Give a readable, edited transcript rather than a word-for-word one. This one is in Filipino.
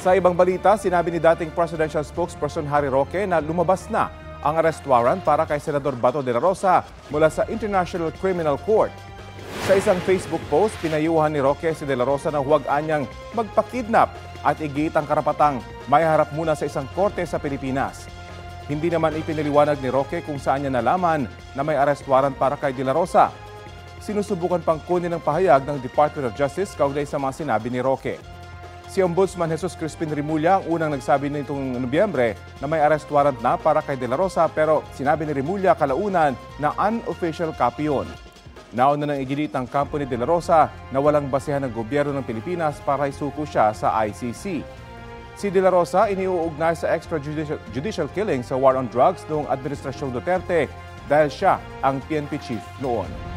Sa ibang balita, sinabi ni dating presidential spokesperson Harry Roque na lumabas na ang arrest warrant para kay Senador Bato de la Rosa mula sa International Criminal Court. Sa isang Facebook post, pinayuhan ni Roque si de la Rosa na huwag anyang magpakidnap at igit ang karapatang may harap muna sa isang korte sa Pilipinas. Hindi naman ipiniliwanag ni Roque kung saan niya nalaman na may arrest warrant para kay de la Rosa. Sinusubukan pang kunin ang pahayag ng Department of Justice kaugnay sa mga sinabi ni Roque. Si Ombudsman Jesus Crispin Remulla ang unang nagsabi nitong Nobyembre na may arrest warrant na para kay de la Rosa pero sinabi ni Remulla kalaunan na unofficial copy yun. Nauna nang iginit ng kampo ni de la Rosa na walang basehan ng gobyerno ng Pilipinas para isuko siya sa ICC. Si de la Rosa iniuugnay sa extrajudicial killing sa war on drugs noong Administrasyong Duterte dahil siya ang PNP chief noon.